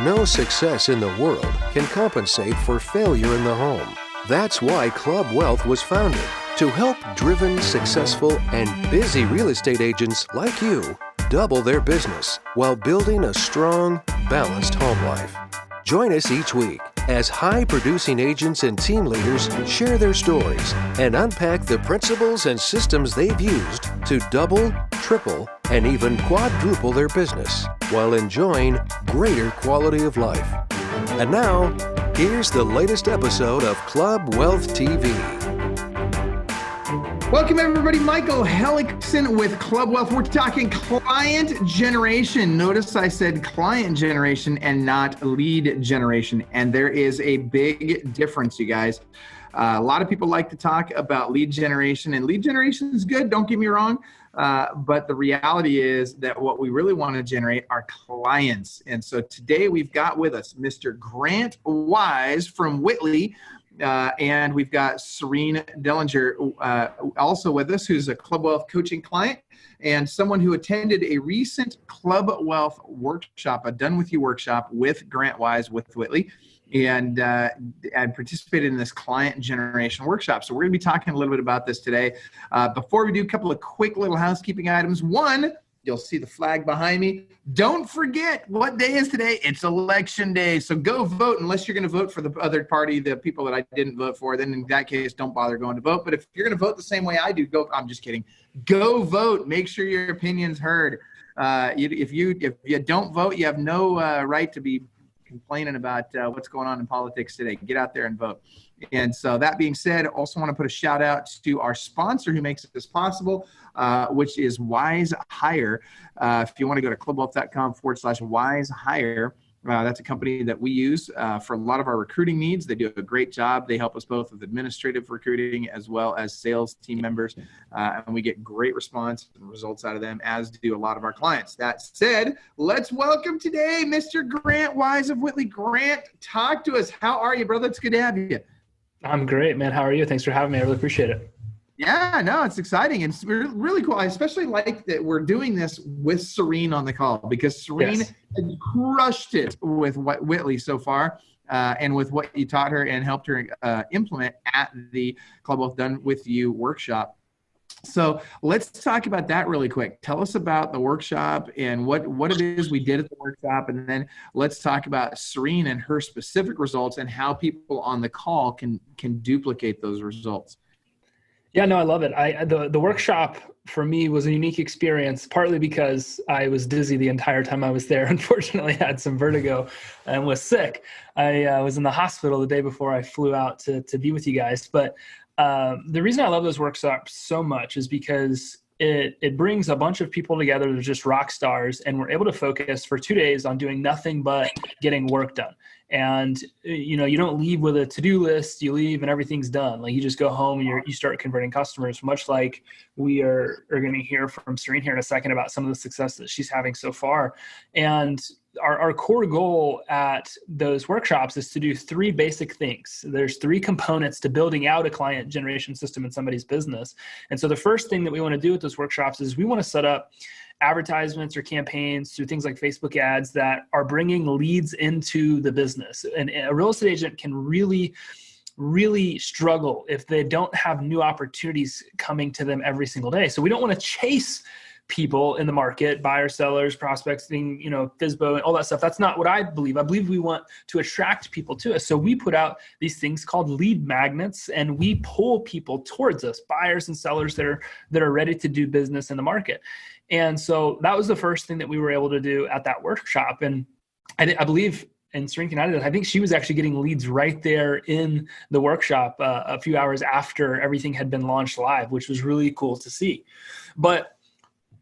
no success in the world can compensate for failure in the home. That's why Club Wealth was founded, to help driven, successful, and busy real estate agents like you double their business while building a strong, balanced home life. Join us each week as high-producing agents and team leaders share their stories and unpack the principles and systems they've used to double, triple, and even quadruple their business while enjoying greater quality of life. And now, here's the latest episode of Club Wealth TV. Welcome everybody, Michael Hellickson with Club Wealth. We're talking client generation. Notice I said client generation and not lead generation. And there is a big difference, you guys. A lot of people like to talk about lead generation, and lead generation is good, don't get me wrong. But the reality is that what we really want to generate are clients. And so today we've got with us Mr. Grant Wise from Witly. And we've got Serene Dellinger also with us, who's a Club Wealth coaching client and someone who attended a recent Club Wealth workshop, a Done With You workshop with Grant Wise with Witly, and participated in this client generation workshop. So we're going to be talking a little bit about this today. Before we do, a couple of quick little housekeeping items. One, you'll see the flag behind me. Don't forget, what day is today? It's election day. So go vote, unless you're going to vote for the other party, the people that I didn't vote for. Then in that case, don't bother going to vote. But if you're going to vote the same way I do, go. I'm just kidding. Go vote. Make sure your opinion's heard. If you don't vote, you have no right to be complaining about what's going on in politics today. Get out there and vote. And so that being said, I also want to put a shout out to our sponsor who makes this possible, which is Wise Hire. If you want to go to clubwealth.com/Wise Hire, that's a company that we use for a lot of our recruiting needs. They do a great job. They help us both with administrative recruiting as well as sales team members. And we get great response and results out of them, as do a lot of our clients. That said, let's welcome today Mr. Grant Wise of Witly. Grant, talk to us. How are you, brother? It's good to have you. I'm great, man. How are you? Thanks for having me. I really appreciate it. Yeah, no, it's exciting. And it's really cool. I especially like that we're doing this with Serene on the call, because Serene had crushed it with Witly so far and with what you taught her and helped her implement at the Club Wealth Done With You workshop. So let's talk about that really quick. Tell us about the workshop and what it is we did at the workshop. And then let's talk about Serene and her specific results and how people on the call can duplicate those results. Yeah, no, I love it. The workshop for me was a unique experience, partly because I was dizzy the entire time I was there. Unfortunately, I had some vertigo and was sick. I was in the hospital the day before I flew out to be with you guys. But the reason I love those workshops so much is because it brings a bunch of people together that are just rock stars, and we're able to focus for 2 days on doing nothing but getting work done. And, you don't leave with a to-do list, you leave and everything's done. Like, you just go home and you start converting customers, much like we are going to hear from Serene here in a second about some of the success that she's having so far. And our core goal at those workshops is to do 3 basic things. There's 3 components to building out a client generation system in somebody's business. And so the first thing that we want to do with those workshops is we want to set up advertisements or campaigns through things like Facebook ads that are bringing leads into the business. And a real estate agent can really struggle if they don't have new opportunities coming to them every single day. So we don't want to chase people in the market, buyers, sellers, prospecting, FSBO, and all that stuff. That's not what I believe. I believe we want to attract people to us. So we put out these things called lead magnets, and we pull people towards us, buyers and sellers that are ready to do business in the market. And so that was the first thing that we were able to do at that workshop. And I believe, and Serene can add to that, I think she was actually getting leads right there in the workshop a few hours after everything had been launched live, which was really cool to see. But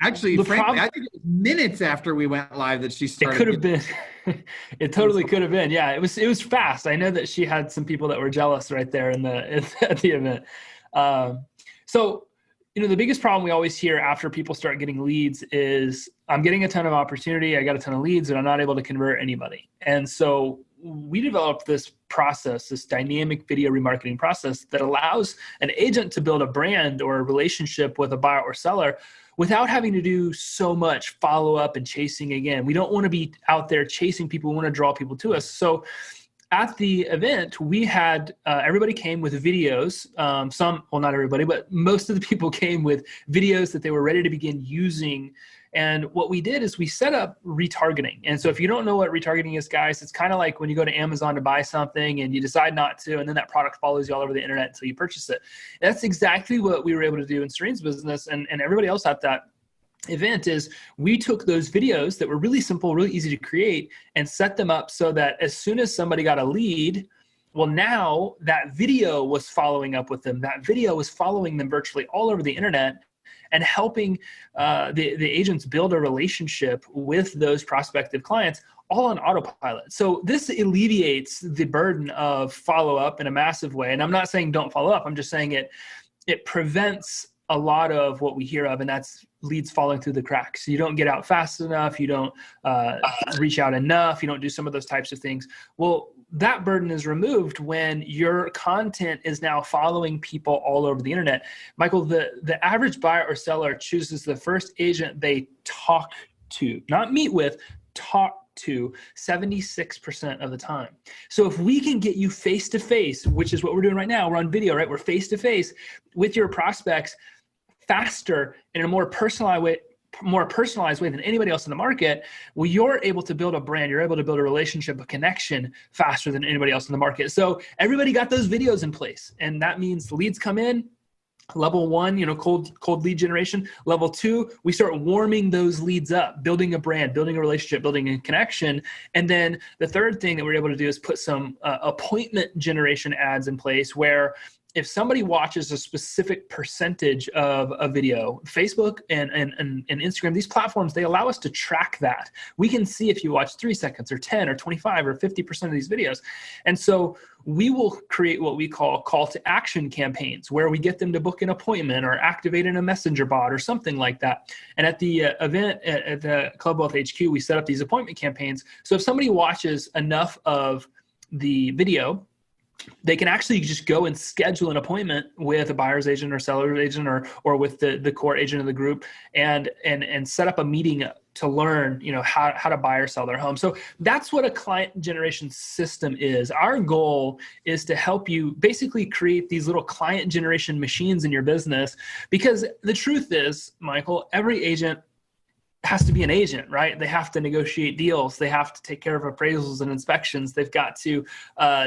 actually, frankly, I think it was minutes after we went live that she started. It could have been. It totally could have been. Yeah, it was fast. I know that she had some people that were jealous right there at the event. So, the biggest problem we always hear after people start getting leads is, I'm getting a ton of opportunity, I got a ton of leads, and I'm not able to convert anybody. And so we developed this process, this dynamic video remarketing process that allows an agent to build a brand or a relationship with a buyer or seller without having to do so much follow up and chasing again. We don't want to be out there chasing people. We want to draw people to us. So at the event, we had everybody came with videos. Well, not everybody, but most of the people came with videos that they were ready to begin using. And what we did is we set up retargeting. And so if you don't know what retargeting is, guys, it's kind of like when you go to Amazon to buy something and you decide not to, and then that product follows you all over the internet until you purchase it. That's exactly what we were able to do in Serene's business and everybody else at that event. Is we took those videos that were really simple, really easy to create, and set them up so that as soon as somebody got a lead, well, now that video was following up with them. That video was following them virtually all over the internet and helping the agents build a relationship with those prospective clients, all on autopilot. So this alleviates the burden of follow-up in a massive way. And I'm not saying don't follow up. I'm just saying it prevents a lot of what we hear of, and that's leads falling through the cracks. You don't get out fast enough. You don't reach out enough. You don't do some of those types of things. Well, that burden is removed when your content is now following people all over the internet. Michael, the average buyer or seller chooses the first agent they talk to, not meet with, talk to 76% of the time. So if we can get you face-to-face, which is what we're doing right now, we're on video, right? We're face-to-face with your prospects faster in a more personalized way than anybody else in the market, well, you're able to build a brand. You're able to build a relationship, a connection faster than anybody else in the market. So everybody got those videos in place. And that means the leads come in. Level 1, cold lead generation. Level 2, we start warming those leads up, building a brand, building a relationship, building a connection. And then the third thing that we're able to do is put some appointment generation ads in place where if somebody watches a specific percentage of a video, Facebook and Instagram, these platforms, they allow us to track that. We can see if you watch 3 seconds or 10 or 25 or 50% of these videos. And so we will create what we call call to action campaigns where we get them to book an appointment or activate in a messenger bot or something like that. And at the event at the Club Wealth HQ, we set up these appointment campaigns. So if somebody watches enough of the video, they can actually just go and schedule an appointment with a buyer's agent or seller's agent or with the core agent of the group and set up a meeting to learn, how to buy or sell their home. So that's what a client generation system is. Our goal is to help you basically create these little client generation machines in your business, because the truth is, Michael, every agent has to be an agent, right? They have to negotiate deals. They have to take care of appraisals and inspections. They've got to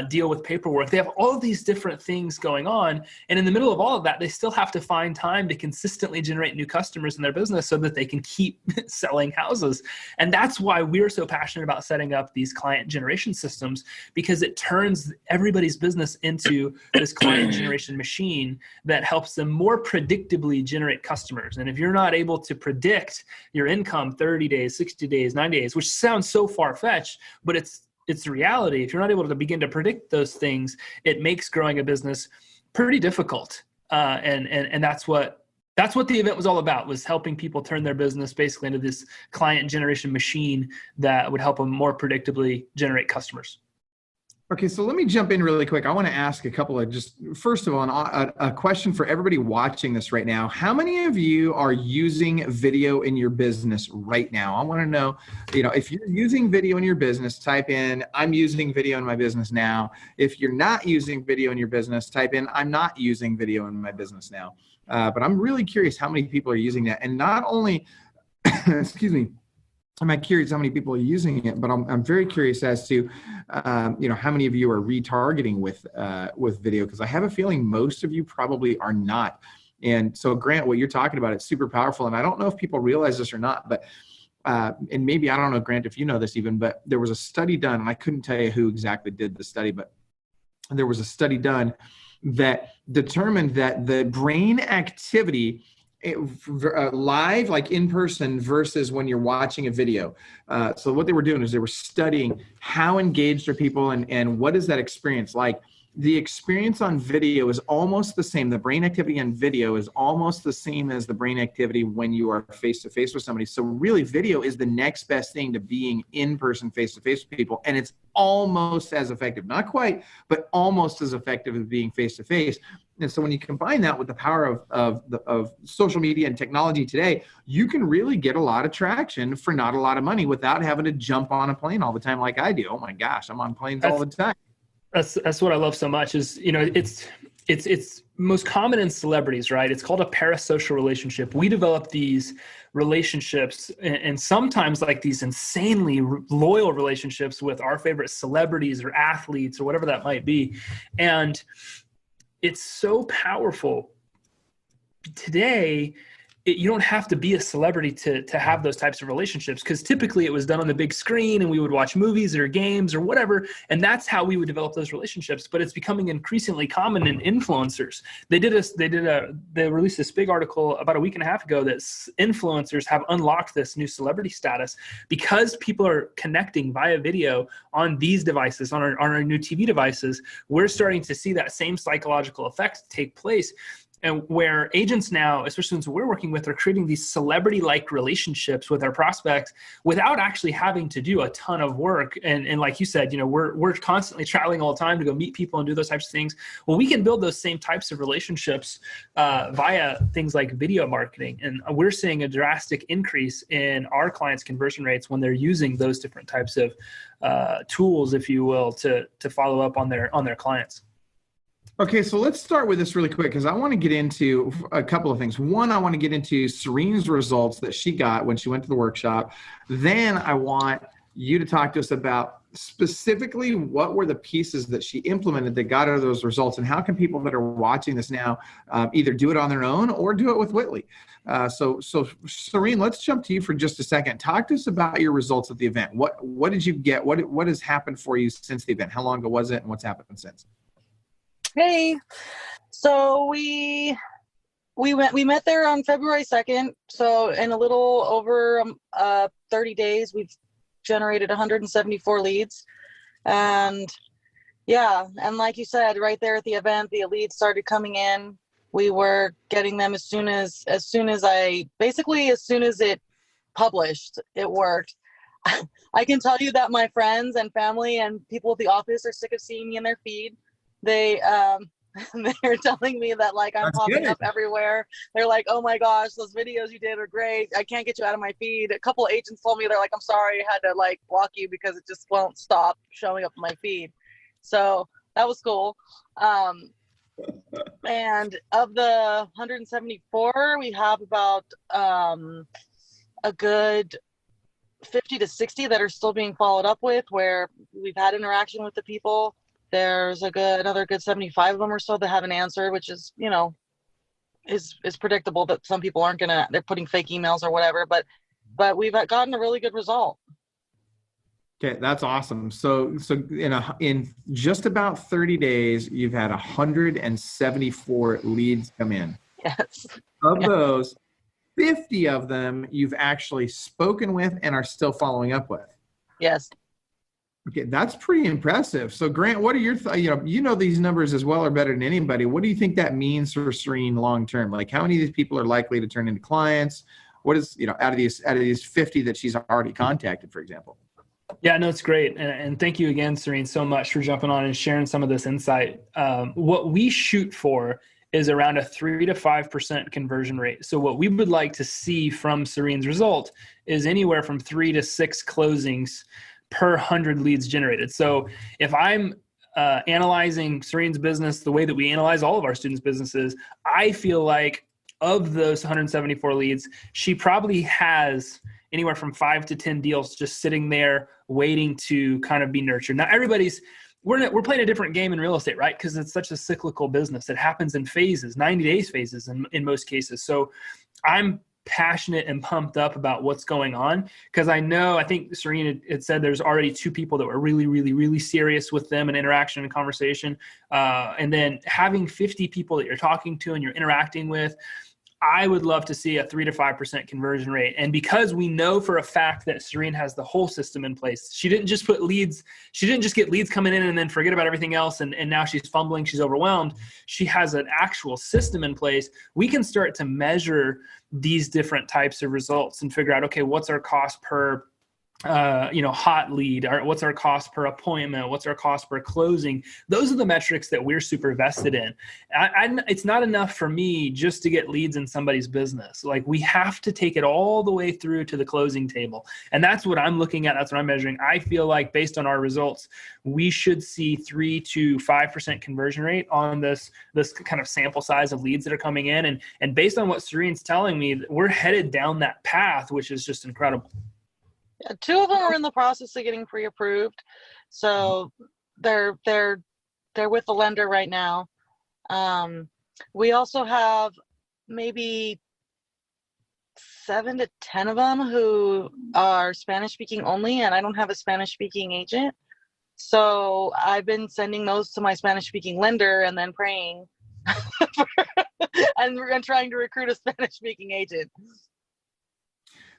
deal with paperwork. They have all of these different things going on. And in the middle of all of that, they still have to find time to consistently generate new customers in their business so that they can keep selling houses. And that's why we're so passionate about setting up these client generation systems, because it turns everybody's business into this client generation machine that helps them more predictably generate customers. And if you're not able to predict your income 30 days, 60 days, 90 days, which sounds so far-fetched, but it's the reality. If you're not able to begin to predict those things, it makes growing a business pretty difficult. And that's what the event was all about, was helping people turn their business basically into this client generation machine that would help them more predictably generate customers. Okay, so let me jump in really quick. I want to ask a couple of first of all, a question for everybody watching this right now. How many of you are using video in your business right now? I want to know, if you're using video in your business, type in, I'm using video in my business now. If you're not using video in your business, type in, I'm not using video in my business now. But I'm really curious how many people are using that. And not only, excuse me, I'm not curious how many people are using it, but I'm very curious as to, how many of you are retargeting with video, because I have a feeling most of you probably are not. And so, Grant, what you're talking about, it's super powerful. And I don't know if people realize this or not, but and maybe, I don't know, Grant, if you know this even, but there was a study done, and I couldn't tell you who exactly did the study, but there was a study done that determined that the brain activity live, like in person, versus when you're watching a video. So what they were doing is they were studying how engaged are people and what is that experience like the experience on video is almost the same. The brain activity on video is almost the same as the brain activity when you are face-to-face with somebody. So really, video is the next best thing to being in-person, face-to-face with people. And it's almost as effective, not quite, but almost as effective as being face-to-face. And so when you combine that with the power of social media and technology today, you can really get a lot of traction for not a lot of money without having to jump on a plane all the time like I do. Oh my gosh, I'm on planes all the time. That's what I love so much is, it's most common in celebrities, right? It's called a parasocial relationship. We develop these relationships and sometimes like these insanely loyal relationships with our favorite celebrities or athletes or whatever that might be. And it's so powerful today. You don't have to be a celebrity to have those types of relationships, because typically it was done on the big screen and we would watch movies or games or whatever. And that's how we would develop those relationships. But it's becoming increasingly common in influencers. They released this big article about a week and a half ago that influencers have unlocked this new celebrity status because people are connecting via video on these devices, on our new TV devices. We're starting to see that same psychological effect take place. And where agents now, especially ones we're working with, are creating these celebrity-like relationships with our prospects without actually having to do a ton of work. And like you said, we're constantly traveling all the time to go meet people and do those types of things. Well, we can build those same types of relationships via things like video marketing. And we're seeing a drastic increase in our clients' conversion rates when they're using those different types of tools, if you will, to follow up on their clients. Okay, so let's start with this really quick because I want to get into a couple of things. One, I want to get into Serene's results that she got when she went to the workshop. Then I want you to talk to us about specifically what were the pieces that she implemented that got her those results, and how can people that are watching this now either do it on their own or do it with Witly. So Serene, let's jump to you for just a second. Talk to us about your results at the event. What did you get? What has happened for you since the event? How long ago was it, and what's happened since? Hey, so we met there on February 2nd. So in a little over 30 days, we've generated 174 leads. And yeah, and like you said, right there at the event, the leads started coming in. We were getting them as soon as it published, it worked. I can tell you that my friends and family and people at the office are sick of seeing me in their feed. They're telling me that like I'm popping up everywhere. They're like, oh my gosh, those videos you did are great. I can't get you out of my feed. A couple of agents told me, they're like, I'm sorry, I had to like block you because it just won't stop showing up in my feed. So that was cool. And of the 174, we have about a good 50 to 60 that are still being followed up with, where we've had interaction with the people. There's another good 75 of them or so that haven't answered, which is, is predictable that some people they're putting fake emails or whatever, but we've gotten a really good result. Okay, that's awesome. So in just about 30 days, you've had 174 leads come in. Yes. Of those, 50 of them you've actually spoken with and are still following up with. Yes. Okay, that's pretty impressive. So Grant, what are your these numbers as well or better than anybody. What do you think that means for Serene long term? Like how many of these people are likely to turn into clients? What is, out of these 50 that she's already contacted, for example? Yeah, no, it's great. And thank you again, Serene, so much for jumping on and sharing some of this insight. What we shoot for is around a 3 to 5% conversion rate. So what we would like to see from Serene's result is anywhere from 3 to 6 closings per 100 leads generated. So if I'm analyzing Serene's business the way that we analyze all of our students' businesses, I feel like of those 174 leads, she probably has anywhere from 5 to 10 deals just sitting there waiting to kind of be nurtured. Now, we're playing a different game in real estate, right? Because it's such a cyclical business. It happens in phases, 90 days phases in most cases. So I'm passionate and pumped up about what's going on because I think Serene had said there's already 2 people that were really, really, really serious with them in interaction and conversation. And then having 50 people that you're talking to and you're interacting with, I would love to see a 3 to 5% conversion rate. And because we know for a fact that Serene has the whole system in place, she didn't just put leads, she didn't just get leads coming in and then forget about everything else. And now she's fumbling, she's overwhelmed. She has an actual system in place. We can start to measure these different types of results and figure out, okay, what's our cost per hot lead, or what's our cost per appointment, what's our cost per closing. Those are the metrics that we're super vested in. It's not enough for me just to get leads in somebody's business. Like, we have to take it all the way through to the closing table. And that's what I'm looking at. That's what I'm measuring. I feel like based on our results, we should see 3 to 5% conversion rate on this kind of sample size of leads that are coming in. And based on what Serene's telling me, we're headed down that path, which is just incredible. 2 of them are in the process of getting pre-approved, so they're with the lender right now. We also have maybe 7 to 10 of them who are Spanish speaking only, and I don't have a Spanish speaking agent, so I've been sending those to my Spanish speaking lender and then praying and trying to recruit a Spanish speaking agent.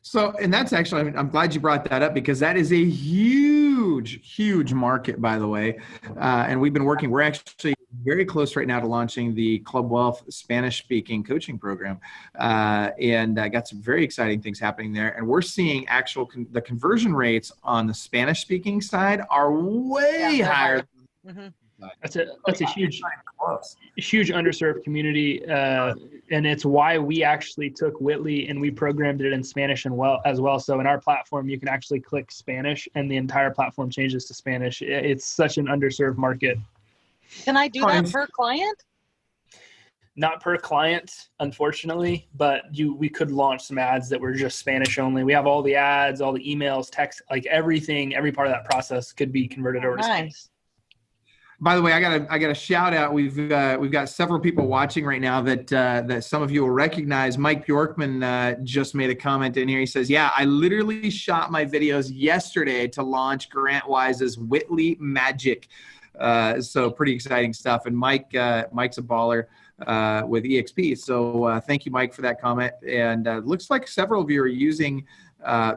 So, and that's actually, I'm glad you brought that up, because that is a huge market, by the way. And we're actually very close right now to launching the Club Wealth Spanish speaking coaching program. And got some very exciting things happening there. And we're seeing the conversion rates on the Spanish speaking side are way higher. Mm-hmm. That's a huge underserved community, and it's why we actually took Witly and we programmed it in Spanish as well. So in our platform, you can actually click Spanish, and the entire platform changes to Spanish. It's such an underserved market. Can I do that per client? Not per client, unfortunately, but we could launch some ads that were just Spanish only. We have all the ads, all the emails, text, like everything, every part of that process could be converted over to Spanish. By the way, I got a shout out. We've got several people watching right now that some of you will recognize. Mike Bjorkman just made a comment in here. He says, "Yeah, I literally shot my videos yesterday to launch Grant Wise's Witly Magic." So pretty exciting stuff. And Mike's a baller with EXP. So thank you, Mike, for that comment. And looks like several of you are using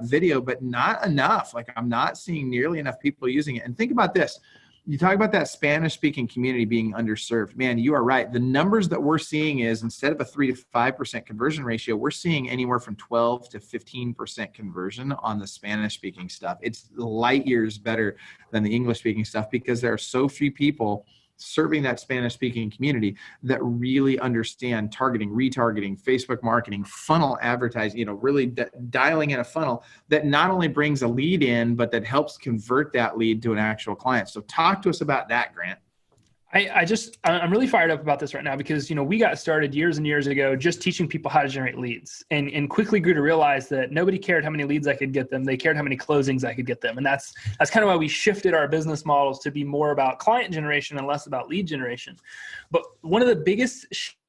video, but not enough. Like, I'm not seeing nearly enough people using it. And think about this. You talk about that Spanish-speaking community being underserved. Man, you are right. The numbers that we're seeing is, instead of a 3 to 5% conversion ratio, we're seeing anywhere from 12 to 15% conversion on the Spanish-speaking stuff. It's light years better than the English-speaking stuff, because there are so few people serving that Spanish-speaking community that really understand targeting, retargeting, Facebook marketing, funnel advertising, really dialing in a funnel that not only brings a lead in, but that helps convert that lead to an actual client. So talk to us about that, Grant. I'm really fired up about this right now, because, we got started years and years ago just teaching people how to generate leads, and quickly grew to realize that nobody cared how many leads I could get them. They cared how many closings I could get them. And that's kind of why we shifted our business models to be more about client generation and less about lead generation. But one of the biggest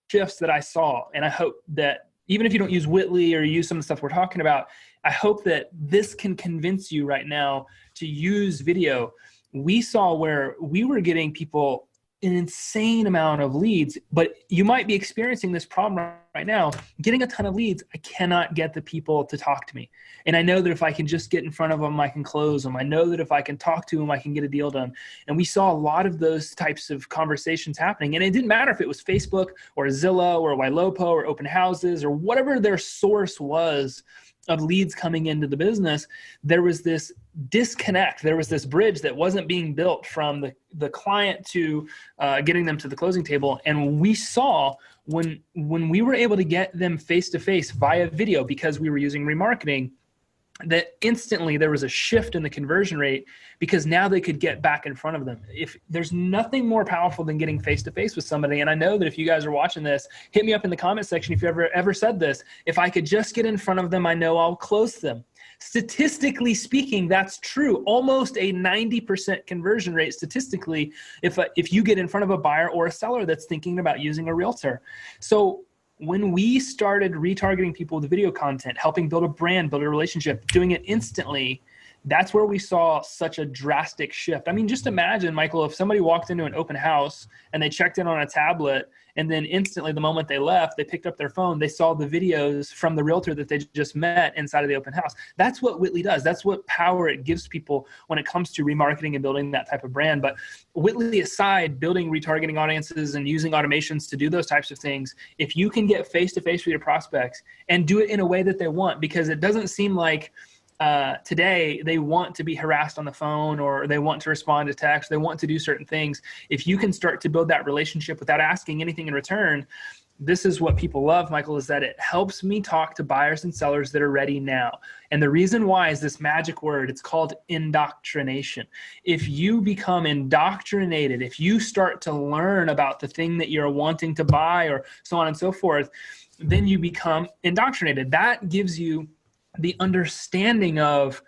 shifts that I saw, and I hope that even if you don't use Witly or use some of the stuff we're talking about, I hope that this can convince you right now to use video. We saw where we were getting people an insane amount of leads, but you might be experiencing this problem right now. Getting a ton of leads, I cannot get the people to talk to me. And I know that if I can just get in front of them, I can close them. I know that if I can talk to them, I can get a deal done. And we saw a lot of those types of conversations happening. And it didn't matter if it was Facebook or Zillow or Ylopo or open houses or whatever their source was of leads coming into the business. There was this disconnect. There was this bridge that wasn't being built from the client to getting them to the closing table. And we saw when we were able to get them face-to-face via video, because we were using remarketing, that instantly there was a shift in the conversion rate, because now they could get back in front of them. If there's nothing more powerful than getting face-to-face with somebody, and I know that if you guys are watching this, hit me up in the comment section if you ever said this. If I could just get in front of them, I know I'll close them. Statistically speaking, that's true. Almost a 90% conversion rate statistically if you get in front of a buyer or a seller that's thinking about using a realtor. So when we started retargeting people with video content, helping build a brand, build a relationship, doing it instantly, That's where we saw such a drastic shift. I mean, just imagine, Michael, if somebody walked into an open house and they checked in on a tablet, and then instantly the moment they left, they picked up their phone, they saw the videos from the realtor that they just met inside of the open house. That's what Witly does. That's what power it gives people when it comes to remarketing and building that type of brand. But Witly aside, building retargeting audiences and using automations to do those types of things, if you can get face-to-face with your prospects and do it in a way that they want, because it doesn't seem like today they want to be harassed on the phone, or they want to respond to text, they want to do certain things. If you can start to build that relationship without asking anything in return, this is what people love, Michael, is that it helps me talk to buyers and sellers that are ready now. And the reason why is this magic word. It's called indoctrination. If you become indoctrinated, if you start to learn about the thing that you're wanting to buy, or so on and so forth, then you become indoctrinated. That gives you the understanding of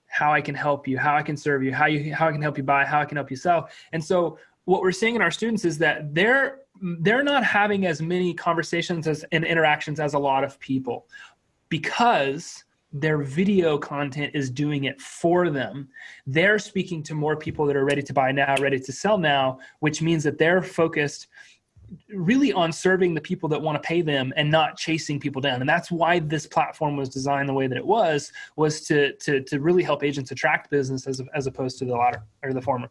how I can help you, how I can serve you, how I can help you buy, how I can help you sell. And so what we're seeing in our students is that they're not having as many conversations and interactions as a lot of people, because their video content is doing it for them. They're speaking to more people that are ready to buy now, ready to sell now, which means that they're focused really on serving the people that want to pay them and not chasing people down. And that's why this platform was designed the way that it was to really help agents attract business as opposed to the latter or the former.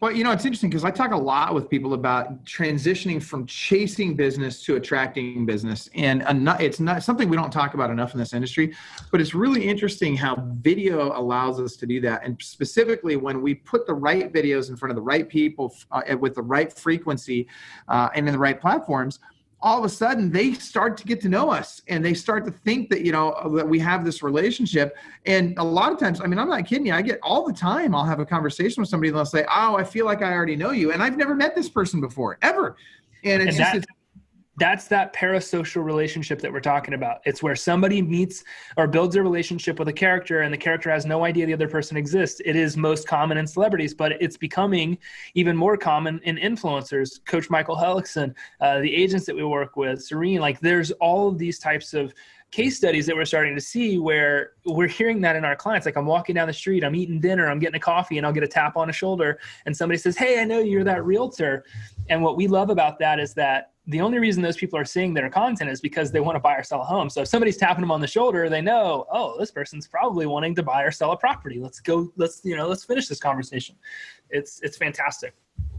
Well, it's interesting because I talk a lot with people about transitioning from chasing business to attracting business. And it's not something we don't talk about enough in this industry, but it's really interesting how video allows us to do that. And specifically when we put the right videos in front of the right people with the right frequency and in the right platforms, all of a sudden they start to get to know us, and they start to think that, that we have this relationship. And a lot of times, I mean, I'm not kidding you, I get all the time, I'll have a conversation with somebody and they'll say, oh, I feel like I already know you. And I've never met this person before, ever. And that's that parasocial relationship that we're talking about. It's where somebody meets or builds a relationship with a character, and the character has no idea the other person exists. It is most common in celebrities, but it's becoming even more common in influencers. Coach Michael Hellickson, the agents that we work with, Serene, like there's all of these types of case studies that we're starting to see where we're hearing that in our clients. Like I'm walking down the street, I'm eating dinner, I'm getting a coffee, and I'll get a tap on the shoulder, and somebody says, hey, I know you're that realtor. And what we love about that is that the only reason those people are seeing their content is because they want to buy or sell a home. So if somebody's tapping them on the shoulder, they know, oh, this person's probably wanting to buy or sell a property. Let's finish this conversation. It's fantastic.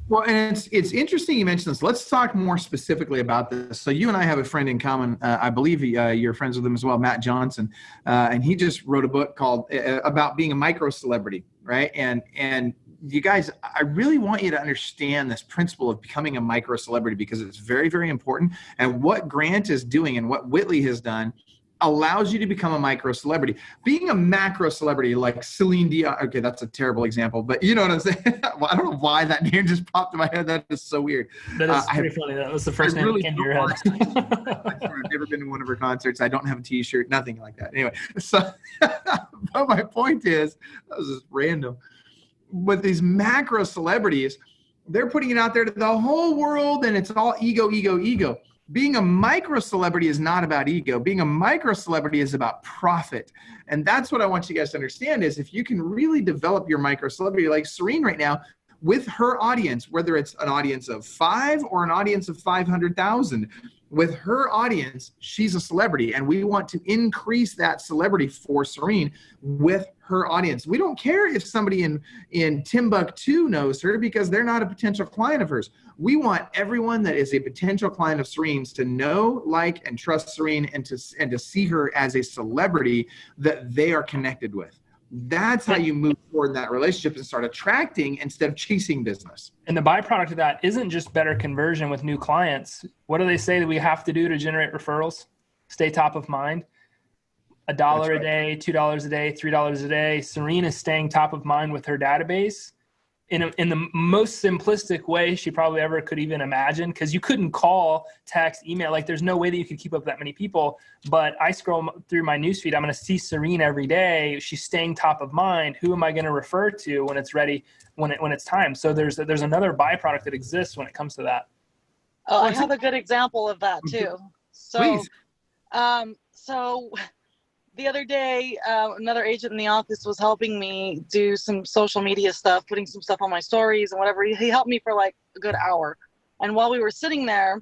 Well, and it's interesting you mentioned this. Let's talk more specifically about this. So you and I have a friend in common. I believe you're friends with him as well, Matt Johnson. And he just wrote a book called about being a micro celebrity, right? And you guys, I really want you to understand this principle of becoming a micro celebrity, because it's very, very important. And what Grant is doing and what Witly has done allows you to become a micro celebrity. Being a macro celebrity like Celine Dion, okay, that's a terrible example, but you know what I'm saying? Well, I don't know why that name just popped in my head. That is so weird. That is pretty funny. That was the first name that came to your head. I've never been to one of her concerts. I don't have a t-shirt, nothing like that. Anyway, so but my point is, that was just random. But these macro celebrities, they're putting it out there to the whole world, and it's all ego, ego, ego. Being a micro celebrity is not about ego. Being a micro celebrity is about profit. And that's what I want you guys to understand is if you can really develop your micro celebrity like Serene right now with her audience, whether it's an audience of 5 or an audience of 500,000, with her audience, she's a celebrity, and we want to increase that celebrity for Serene with her audience. We don't care if somebody in Timbuktu knows her because they're not a potential client of hers. We want everyone that is a potential client of Serene's to know, like, and trust Serene and to see her as a celebrity that they are connected with. That's how you move forward in that relationship and start attracting instead of chasing business. And the byproduct of that isn't just better conversion with new clients. What do they say that we have to do to generate referrals? Stay top of mind. $1 a day, $2 a day, $3 a day. Serene is staying top of mind with her database in the most simplistic way she probably ever could even imagine, because you couldn't call, text, email. Like there's no way that you could keep up that many people. But I scroll through my newsfeed. I'm going to see Serene every day. She's staying top of mind. Who am I going to refer to when it's ready, when it's time? So there's another byproduct that exists when it comes to that. Oh, I have a good example of that too. So, Please. So the other day, another agent in the office was helping me do some social media stuff, putting some stuff on my stories and whatever. He helped me for like a good hour. And while we were sitting there,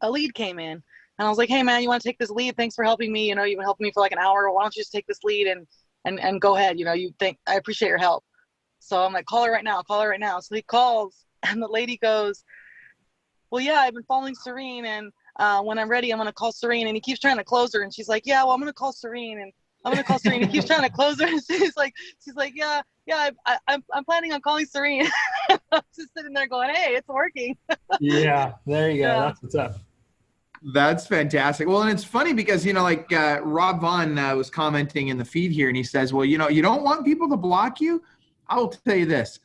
a lead came in. And I was like, hey, man, you want to take this lead? Thanks for helping me. You've been helping me for like an hour. Why don't you just take this lead and go ahead? I appreciate your help. So I'm like, call her right now. Call her right now. So he calls, and the lady goes, well, yeah, I've been following Serene, and when I'm ready, I'm going to call Serene. And he keeps trying to close her. And she's like, yeah, well, I'm going to call Serene. And I'm going to call Serene. He keeps trying to close her. And she's like, yeah, I'm planning on calling Serene. I'm just sitting there going, hey, it's working. Yeah, there you go. Yeah. That's what's up. That's fantastic. Well, and it's funny because, Rob Vaughn was commenting in the feed here, and he says, well, you don't want people to block you. I will tell you this.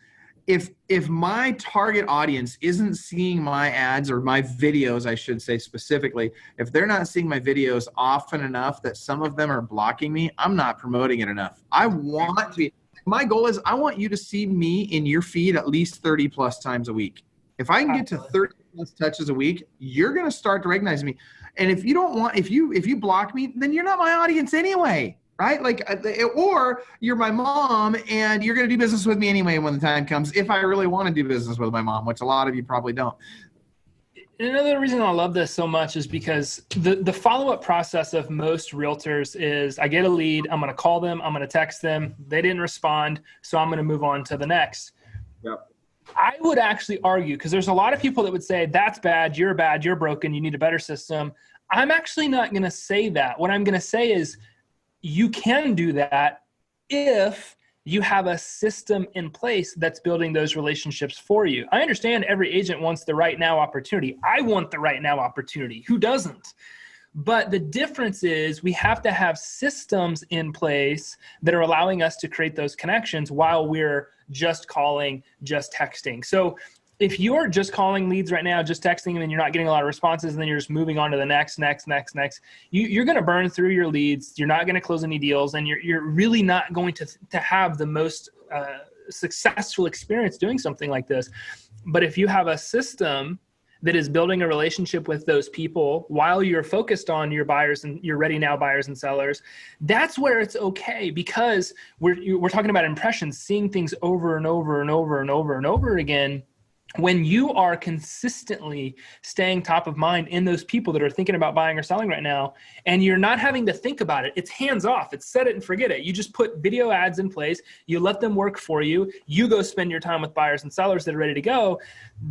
If my target audience isn't seeing my ads or my videos, I should say specifically, if they're not seeing my videos often enough that some of them are blocking me, I'm not promoting it enough. My goal is I want you to see me in your feed at least 30 plus times a week. If I can get to 30 plus touches a week, you're going to start to recognize me. And if you block me, then you're not my audience anyway. Right? Or you're my mom and you're going to do business with me anyway when the time comes, if I really want to do business with my mom, which a lot of you probably don't. Another reason I love this so much is because the follow-up process of most realtors is I get a lead, I'm going to call them, I'm going to text them, they didn't respond, so I'm going to move on to the next. Yep. I would actually argue, because there's a lot of people that would say, that's bad, you're broken, you need a better system. I'm actually not going to say that. What I'm going to say is, you can do that if you have a system in place that's building those relationships for you. I understand every agent wants the right now opportunity. I want the right now opportunity. Who doesn't? But the difference is we have to have systems in place that are allowing us to create those connections while we're just calling, just texting. So if you're just calling leads right now, just texting them, and you're not getting a lot of responses, and then you're just moving on to the next, you're going to burn through your leads. You're not going to close any deals, and you're really not going to have the most successful experience doing something like this. But if you have a system that is building a relationship with those people while you're focused on your buyers and your ready now buyers and sellers, that's where it's okay, because we're talking about impressions, seeing things over and over and over and over and over again. When you are consistently staying top of mind in those people that are thinking about buying or selling right now, and you're not having to think about it, it's hands off, it's set it and forget it. You just put video ads in place, you let them work for you, you go spend your time with buyers and sellers that are ready to go.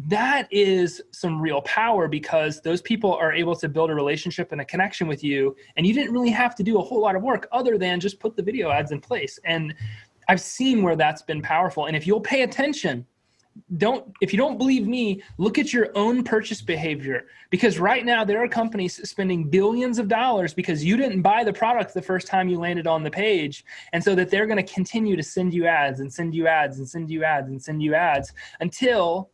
That is some real power, because those people are able to build a relationship and a connection with you, and you didn't really have to do a whole lot of work other than just put the video ads in place. And I've seen where that's been powerful. And if you'll pay attention, if you don't believe me, look at your own purchase behavior, because right now there are companies spending billions of dollars because you didn't buy the product the first time you landed on the page. And so that they're going to continue to send you ads and send you ads and send you ads and send you ads until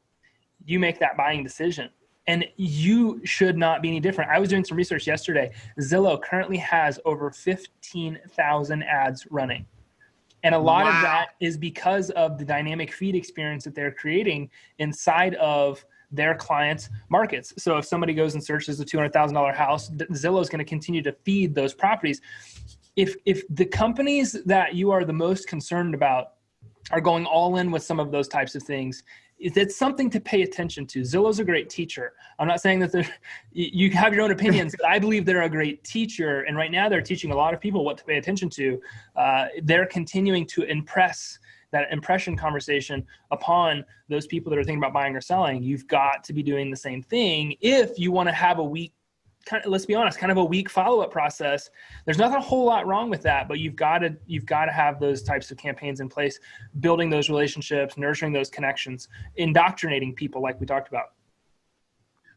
you make that buying decision. And you should not be any different. I was doing some research yesterday. Zillow currently has over 15,000 ads running. And a lot of that is because of the dynamic feed experience that they're creating inside of their clients' markets. So if somebody goes and searches a $200,000 house, Zillow is going to continue to feed those properties. If the companies that you are the most concerned about are going all in with some of those types of things, it's something to pay attention to. Zillow's a great teacher. I'm not saying that you have your own opinions, but I believe they're a great teacher. And right now they're teaching a lot of people what to pay attention to. They're continuing to impress that impression conversation upon those people that are thinking about buying or selling. You've got to be doing the same thing if you want to have a weak, let's be honest, kind of a weak follow-up process. There's not a whole lot wrong with that, but you've got to have those types of campaigns in place, building those relationships, nurturing those connections, indoctrinating people like we talked about.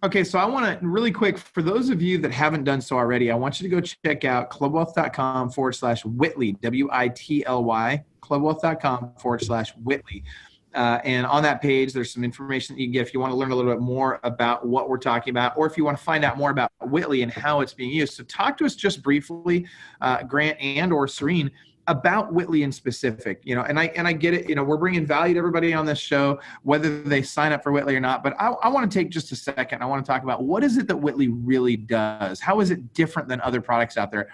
Okay, so I want to really quick, for those of you that haven't done so already, I want you to go check out clubwealth.com/Witly, WITLY, clubwealth.com/Witly. And on that page, there's some information that you can get if you want to learn a little bit more about what we're talking about, or if you want to find out more about Witly and how it's being used. So talk to us just briefly, Grant and or Serene, about Witly in specific. And I get it. We're bringing value to everybody on this show, whether they sign up for Witly or not. But I want to take just a second. I want to talk about what is it that Witly really does? How is it different than other products out there?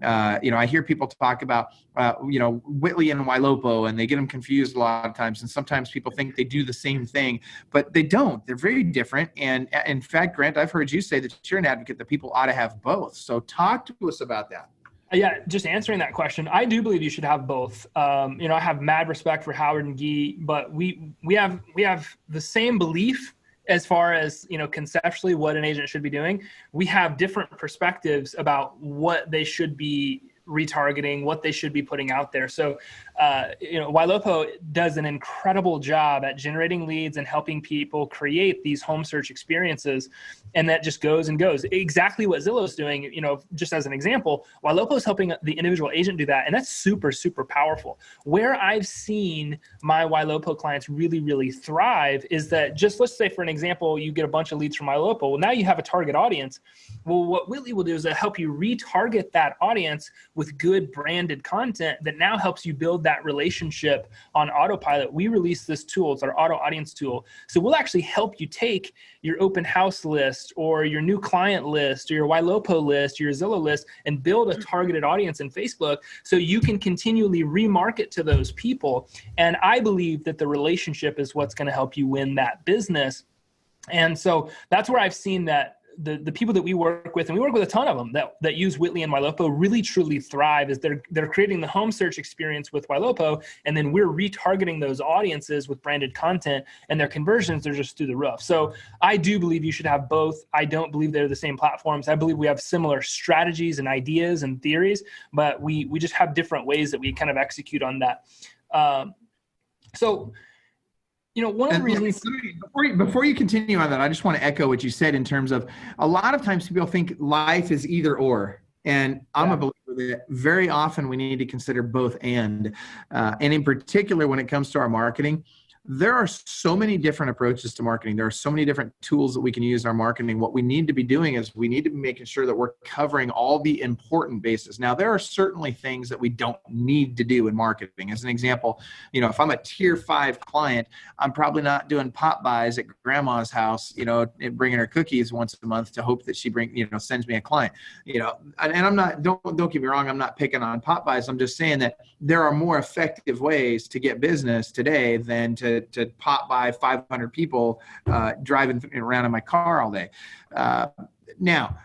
I hear people talk about, Witly and Ylopo, and they get them confused a lot of times. And sometimes people think they do the same thing, but they don't. They're very different. And in fact, Grant, I've heard you say that you're an advocate that people ought to have both. So talk to us about that. Yeah, just answering that question, I do believe you should have both. I have mad respect for Howard and Guy, but we have the same belief as far as, conceptually what an agent should be doing. We have different perspectives about what they should be retargeting, what they should be putting out there. So, Ylopo does an incredible job at generating leads and helping people create these home search experiences. And that just goes and goes. Exactly what Zillow's doing, just as an example, Ylopo is helping the individual agent do that. And that's super, super powerful. Where I've seen my Ylopo clients really, really thrive is that let's say for an example, you get a bunch of leads from Ylopo. Well, now you have a target audience. Well, what Witly will do is help you retarget that audience with good branded content that now helps you build that relationship on autopilot. We release this tool. It's our auto audience tool. So we'll actually help you take your open house list or your new client list or your Ylopo list, or your Zillow list, and build a targeted audience in Facebook so you can continually remarket to those people. And I believe that the relationship is what's going to help you win that business. And so that's where I've seen that the people that we work with, and we work with a ton of them that use Witly and Ylopo, really truly thrive. Is they're creating the home search experience with Ylopo, and then we're retargeting those audiences with branded content, and their conversions are just through the roof. So I do believe you should have both. I don't believe they're the same platforms. I believe we have similar strategies and ideas and theories, but we just have different ways that we kind of execute on that. One of the reasons. Before you continue on that, I just want to echo what you said in terms of a lot of times people think life is either or. And I'm a believer that very often we need to consider both and in particular, when it comes to our marketing, there are so many different approaches to marketing. There are so many different tools that we can use in our marketing. What we need to be doing is we need to be making sure that we're covering all the important bases. Now, there are certainly things that we don't need to do in marketing. As an example, if I'm a tier 5 client, I'm probably not doing pop buys at grandma's house, and bringing her cookies once a month to hope that she sends me a client, and I'm not, don't get me wrong, I'm not picking on pop buys. I'm just saying that there are more effective ways to get business today than to pop by 500 people driving around in my car all day. Now,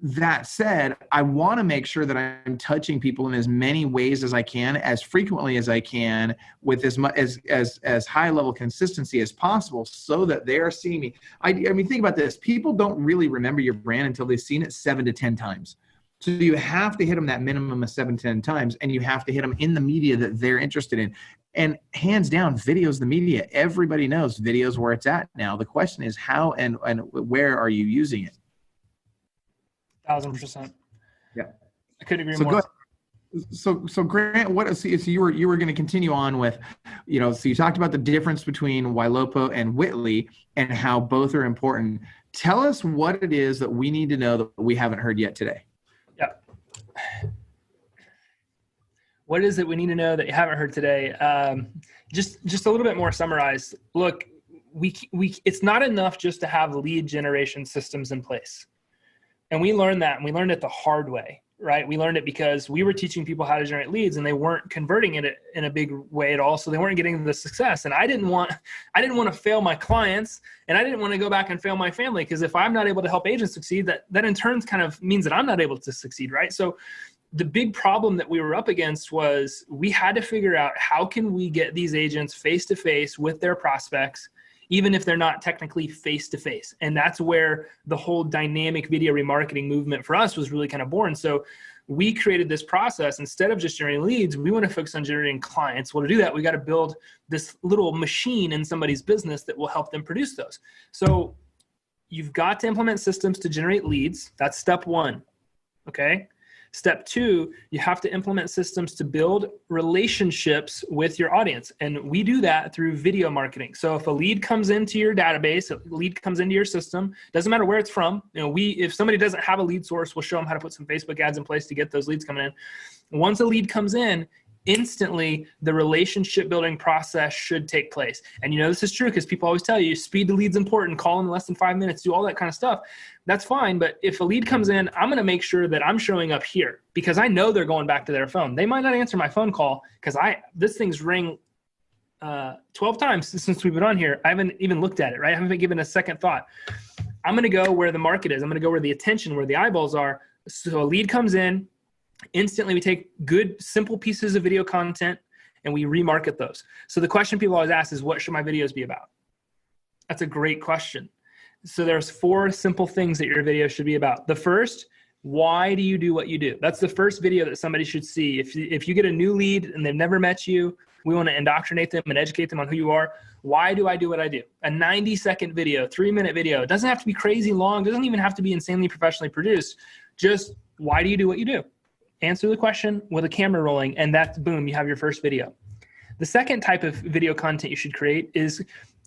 that said, I want to make sure that I'm touching people in as many ways as I can, as frequently as I can, with as much as high level consistency as possible, so that they are seeing me. I mean, think about this. People don't really remember your brand until they've seen it 7 to 10 times. So you have to hit them that minimum of 7 to 10 times, and you have to hit them in the media that they're interested in. And hands down, video's the media. Everybody knows video's where it's at now. The question is how and where are you using it? 1,000%. Yeah, I couldn't agree more. So Grant, so you were going to continue on with, so you talked about the difference between Ylopo and Witly and how both are important. Tell us what it is that we need to know that we haven't heard yet today. Yeah. What is it we need to know that you haven't heard today? Just a little bit more summarized. Look, it's not enough just to have lead generation systems in place. And we learned that, and we learned it the hard way, right? We learned it because we were teaching people how to generate leads, and they weren't converting it in a big way at all. So they weren't getting the success. And I didn't want to fail my clients, and I didn't want to go back and fail my family, because if I'm not able to help agents succeed, that in turn kind of means that I'm not able to succeed, right? So the big problem that we were up against was we had to figure out how can we get these agents face-to-face with their prospects, even if they're not technically face-to-face. And that's where the whole dynamic video remarketing movement for us was really kind of born. So we created this process. Instead of just generating leads, we want to focus on generating clients. Well, to do that, we got to build this little machine in somebody's business that will help them produce those. So you've got to implement systems to generate leads. That's step 1, okay? Step 2, you have to implement systems to build relationships with your audience. And we do that through video marketing. So if a lead comes into your database, a lead comes into your system, doesn't matter where it's from. If somebody doesn't have a lead source, we'll show them how to put some Facebook ads in place to get those leads coming in. Once a lead comes in, instantly the relationship building process should take place. And this is true because people always tell you speed to lead's important, call in less than 5 minutes, do all that kind of stuff. That's fine. But if a lead comes in, I'm going to make sure that I'm showing up here because I know they're going back to their phone. They might not answer my phone call because this thing's ring 12 times since we've been on here. I haven't even looked at it, right? I haven't been given a second thought. I'm going to go where the market is. I'm going to go where the attention, where the eyeballs are. So a lead comes in, instantly we take good, simple pieces of video content and we remarket those. So the question people always ask is, what should my videos be about? That's a great question. So there's 4 simple things that your video should be about. The first, why do you do what you do? That's the first video that somebody should see. If you get a new lead and they've never met you, we want to indoctrinate them and educate them on who you are. Why do I do what I do? A 90-second video, 3-minute video. It doesn't have to be crazy long. It doesn't even have to be insanely professionally produced. Just why do you do what you do? Answer the question with a camera rolling, and that's boom, you have your first video. The second type of video content you should create is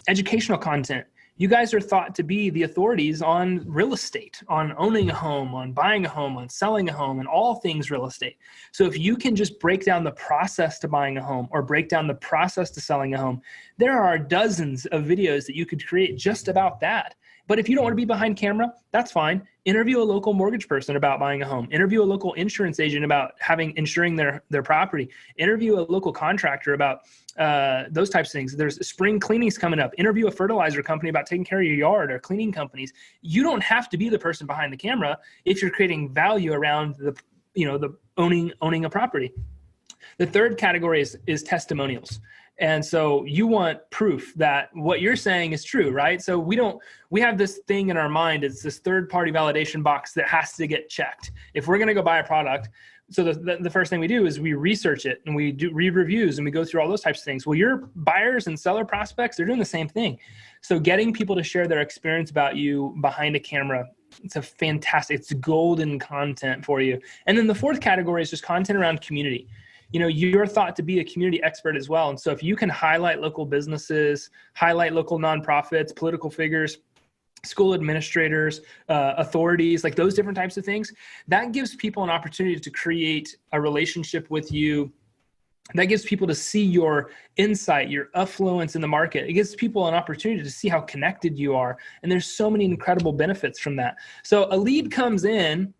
educational content. You guys are thought to be the authorities on real estate, on owning a home, on buying a home, on selling a home, and all things real estate. So if you can just break down the process to buying a home or break down the process to selling a home, there are dozens of videos that you could create just about that. But if you don't want to be behind camera, that's fine. Interview a local mortgage person about buying a home. Interview a local insurance agent about insuring their property. Interview a local contractor about those types of things. There's spring cleanings coming up. Interview a fertilizer company about taking care of your yard, or cleaning companies. You don't have to be the person behind the camera if you're creating value around the owning a property. The third category is testimonials. And so you want proof that what you're saying is true, right? So we have this thing in our mind. It's this third-party validation box that has to get checked. If we're going to go buy a product, so the first thing we do is we research it and we do read reviews and we go through all those types of things. Well, your buyers and seller prospects, they're doing the same thing. So getting people to share their experience about you behind a camera, it's golden content for you. And then the fourth category is just content around community. You're thought to be a community expert as well. And so if you can highlight local businesses, highlight local nonprofits, political figures, school administrators, authorities, like those different types of things, that gives people an opportunity to create a relationship with you. That gives people to see your insight, your affluence in the market. It gives people an opportunity to see how connected you are. And there's so many incredible benefits from that. So a lead comes in,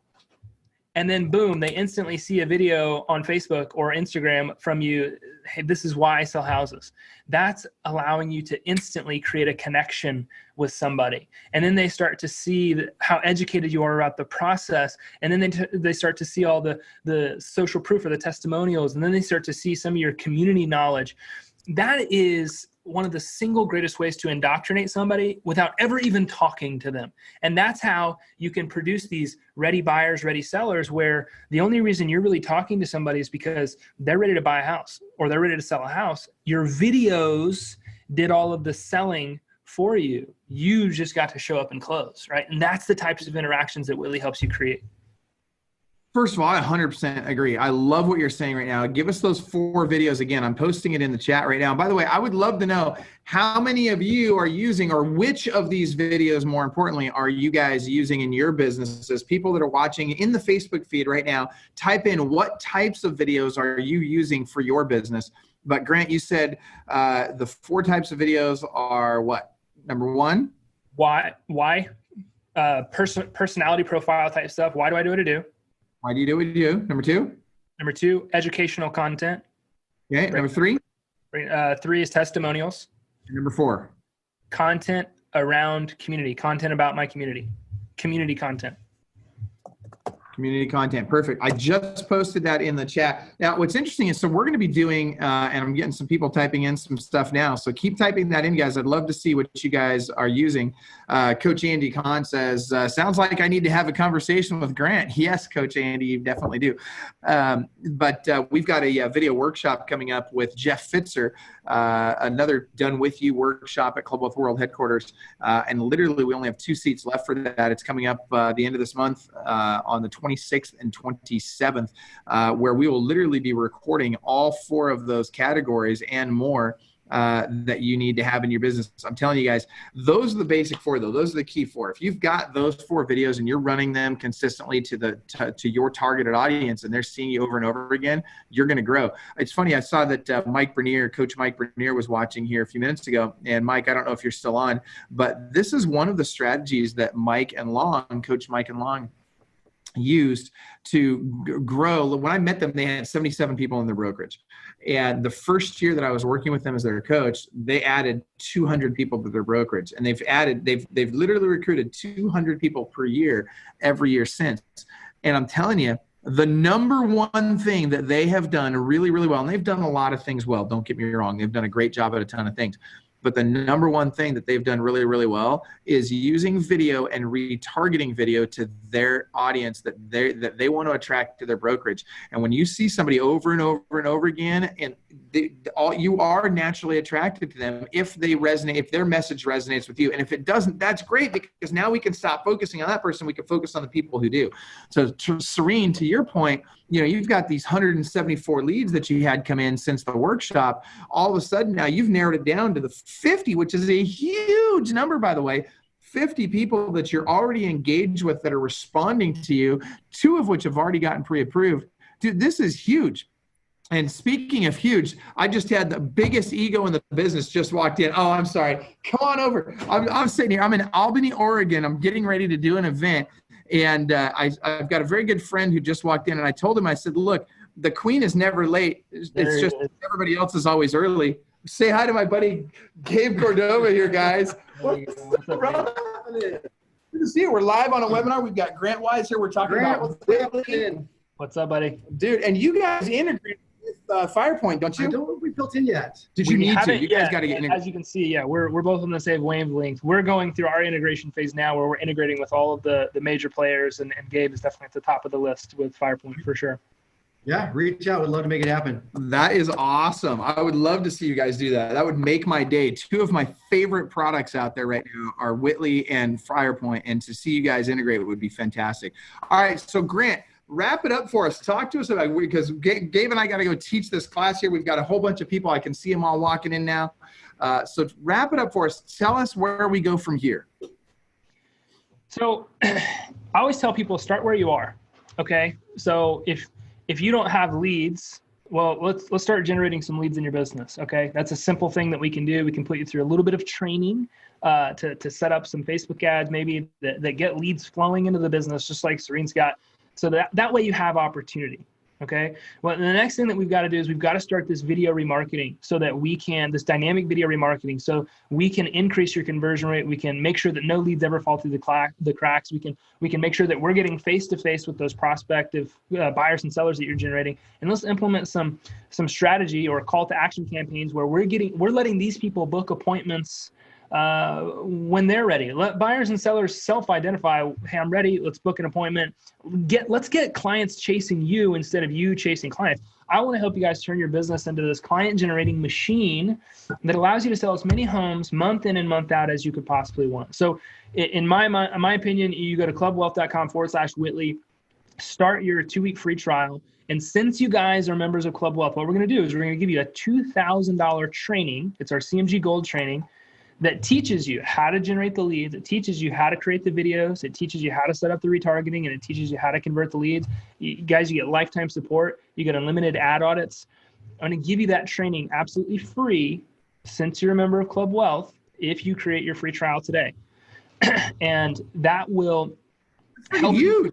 and then boom, they instantly see a video on Facebook or Instagram from you. Hey, this is why I sell houses. That's allowing you to instantly create a connection with somebody. And then they start to see how educated you are about the process. And then they start to see all the social proof or the testimonials. And then they start to see some of your community knowledge. That is one of the single greatest ways to indoctrinate somebody without ever even talking to them. And that's how you can produce these ready buyers, ready sellers, where the only reason you're really talking to somebody is because they're ready to buy a house or they're ready to sell a house. Your videos did all of the selling for you. You just got to show up and close, right? And that's the types of interactions that Witly helps you create. First of all, I 100% agree. I love what you're saying right now. Give us those 4 videos again. I'm posting it in the chat right now. By the way, I would love to know how many of you are using, or which of these videos, more importantly, are you guys using in your businesses? People that are watching in the Facebook feed right now, type in what types of videos are you using for your business. But Grant, you said the 4 types of videos are what? Number 1? Why? Personality profile type stuff. Why do I do what I do? Why do you do what you do? Number 2? Number 2, educational content. Okay. Number 3? 3 is testimonials. And number 4? Content around community. Content about my community. Community content. Community content. Perfect. I just posted that in the chat. Now, what's interesting is, so we're going to be doing, and I'm getting some people typing in some stuff now. So keep typing that in, guys. I'd love to see what you guys are using. Coach Andy Kahn says, sounds like I need to have a conversation with Grant. Yes, Coach Andy, you definitely do. But we've got a video workshop coming up with Jeff Fitzer, another Done With You workshop at Club Wealth World headquarters. And literally, we only have 2 seats left for that. It's coming up the end of this month on the 26th and 27th, where we will literally be recording all 4 of those categories and more that you need to have in your business. I'm telling you guys, those are the basic 4 though. Those are the key 4. If you've got those 4 videos and you're running them consistently to your targeted audience and they're seeing you over and over again, you're going to grow. It's funny. I saw that Coach Mike Bernier was watching here a few minutes ago. And Mike, I don't know if you're still on, but this is one of the strategies that Coach Mike and Long used to grow. When I met them, they had 77 people in their brokerage. And the first year that I was working with them as their coach, they added 200 people to their brokerage. And they've literally recruited 200 people per year, every year since. And I'm telling you, the number one thing that they have done really, really well, and they've done a lot of things well, don't get me wrong, they've done a great job at a ton of things. But the number one thing that they've done really, really well is using video and retargeting video to their audience that they want to attract to their brokerage. And when you see somebody over and over and over again, and you are naturally attracted to them if they resonate, if their message resonates with you. And if it doesn't, that's great, because now we can stop focusing on that person. We can focus on the people who do. So Serene, to your point, you've got these 174 leads that you had come in since the workshop. All of a sudden now you've narrowed it down to the 50, which is a huge number, by the way. 50 people that you're already engaged with that are responding to you, 2 of which have already gotten pre-approved. Dude, this is huge. And speaking of huge, I just had the biggest ego in the business just walked in. Oh, I'm sorry. Come on over. I'm sitting here. I'm in Albany, Oregon. I'm getting ready to do an event. And I've got a very good friend who just walked in. And I told him, I said, look, the queen is never late. It's just everybody else is always early. Say hi to my buddy Gabe Cordova here, guys. What's up, good to see you. We're live on a webinar. We've got Grant Wise here. We're talking about Witly. What's up, buddy? Dude, and you guys integrate with FirePoint, don't you? I don't think we built in yet. Did you need to? You guys got to get integrated. As you can see, we're both on the same wavelength. We're going through our integration phase now where we're integrating with all of the major players, and Gabe is definitely at the top of the list with FirePoint for sure. Yeah, reach out. We'd love to make it happen. That is awesome. I would love to see you guys do that. That would make my day. 2 of my favorite products out there right now are Witly and FirePoint, and to see you guys integrate would be fantastic. All right, so Grant, wrap it up for us. Talk to us about, because Gabe and I got to go teach this class here. We've got a whole bunch of people. I can see them all walking in now. So wrap it up for us. Tell us where we go from here. So I always tell people, start where you are. Okay. So if you don't have leads, well, let's start generating some leads in your business. Okay. That's a simple thing that we can do. We can put you through a little bit of training to set up some Facebook ads, maybe that get leads flowing into the business, just like Serene's got. So that way you have opportunity. Okay. Well, the next thing that we've got to do is we've got to start this video remarketing so that we can, this dynamic video remarketing, so we can increase your conversion rate. We can make sure that no leads ever fall through the cracks. We can make sure that we're getting face-to-face with those prospective buyers and sellers that you're generating. And let's implement some strategy or call to action campaigns where we're letting these people book appointments when they're ready. Let buyers and sellers self-identify, hey, I'm ready, let's book an appointment. Let's get clients chasing you instead of you chasing clients. I want to help you guys turn your business into this client-generating machine that allows you to sell as many homes month in and month out as you could possibly want. So in my opinion, you go to clubwealth.com/Witly, start your 2-week free trial. And since you guys are members of Club Wealth, what we're going to do is we're going to give you a $2,000 training. It's our CMG Gold training that teaches you how to generate the leads. It teaches you how to create the videos. It teaches you how to set up the retargeting, and it teaches you how to convert the leads. You guys, you get lifetime support. You get unlimited ad audits. I'm going to give you that training absolutely free since you're a member of Club Wealth if you create your free trial today. And that will help you.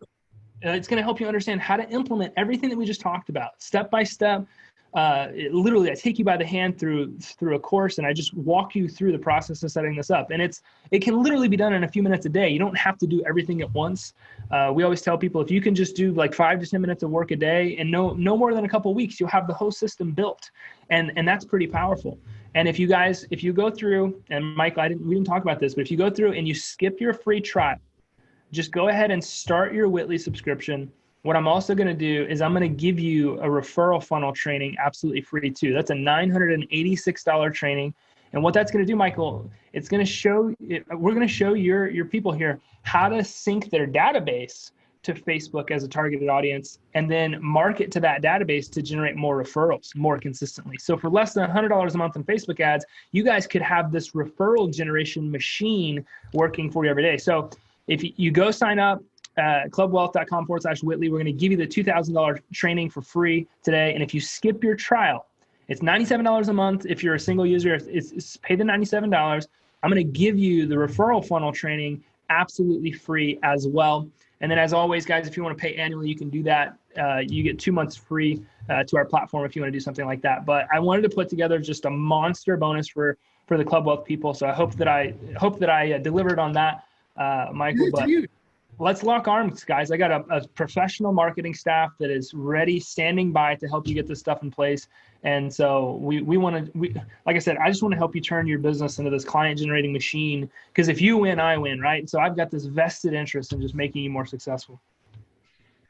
It's going to help you understand how to implement everything that we just talked about, step by step. Literally, I take you by the hand through a course, and I just walk you through the process of setting this up. And it can literally be done in a few minutes a day. You don't have to do everything at once. We always tell people, if you can just do like 5 to 10 minutes of work a day and no more than a couple of weeks, you'll have the whole system built. And that's pretty powerful. And if you go through, and Michael, we didn't talk about this, but if you go through and you skip your free trial, just go ahead and start your Witly subscription. What I'm also going to do is I'm going to give you a referral funnel training absolutely free too. That's a $986 training. And what that's going to do, Michael, we're going to show your people here how to sync their database to Facebook as a targeted audience and then market to that database to generate more referrals more consistently. So for less than $100 a month in Facebook ads, you guys could have this referral generation machine working for you every day. So if you go sign up, clubwealth.com/Witly, we're going to give you the $2,000 training for free today. And if you skip your trial, it's $97 a month. If you're a single user, it's pay the $97. I'm going to give you the referral funnel training absolutely free as well. And then as always, guys, if you want to pay annually, you can do that. You get 2 months free to our platform if you want to do something like that. But I wanted to put together just a monster bonus for the Club Wealth people. So I hope that I delivered on that, Michael. But let's lock arms, guys. I got a professional marketing staff that is ready, standing by to help you get this stuff in place. And so we want to, like I said, I just want to help you turn your business into this client generating machine. Because if you win, I win, right? So I've got this vested interest in just making you more successful.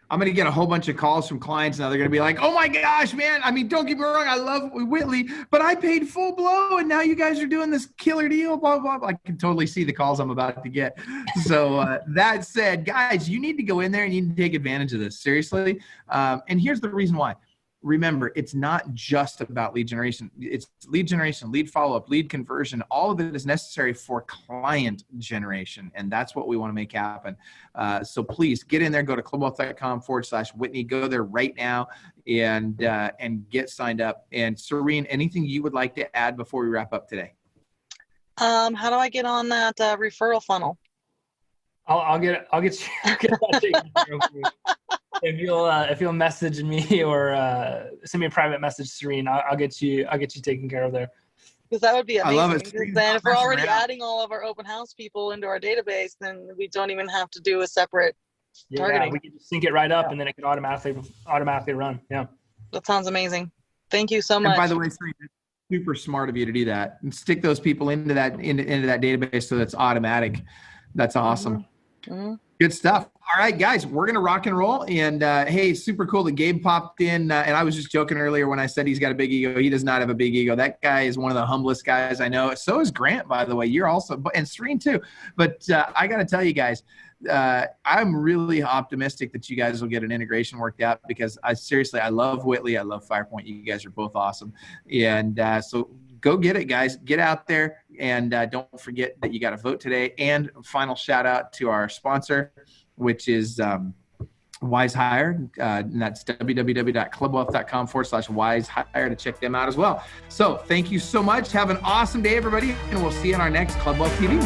I'm going to get a whole bunch of calls from clients now. They're going to be like, oh my gosh, man. I mean, don't get me wrong. I love Witly, but I paid full blow and now you guys are doing this killer deal, blah, blah, blah. I can totally see the calls I'm about to get. So that said, guys, you need to go in there and you need to take advantage of this. Seriously. And here's the reason why. Remember, it's not just about lead generation. It's lead generation, lead follow-up, lead conversion. All of it is necessary for client generation. And that's what we want to make happen. So please get in there, go to clubwealth.com/Whitney. Go there right now and get signed up. And Serene, anything you would like to add before we wrap up today? How do I get on that referral funnel? I'll get that taken care of. If you'll message me or send me a private message, Serene, I'll get you taken care of there. Because that would be amazing. I love it. Then if we're already adding all of our open house people into our database, then we don't even have to do a separate targeting. We can just sync it right up, and then it can automatically run. Yeah, that sounds amazing. Thank you so much. And by the way, Serene, it's super smart of you to do that and stick those people into that database so that's automatic. That's awesome. Mm-hmm. Good stuff. All right, guys, we're going to rock and roll. And hey, super cool that Gabe popped in. And I was just joking earlier when I said he's got a big ego. He does not have a big ego. That guy is one of the humblest guys I know. So is Grant, by the way. You're also, and Serene too. But I got to tell you guys, I'm really optimistic that you guys will get an integration worked out because I love Witly. I love FirePoint. You guys are both awesome. And so go get it, guys. Get out there. And don't forget that you got to vote today. And final shout out to our sponsor, which is Wise Hire. And that's www.clubwealth.com/Wise Hire to check them out as well. So thank you so much. Have an awesome day, everybody. And we'll see you on our next Club Wealth TV.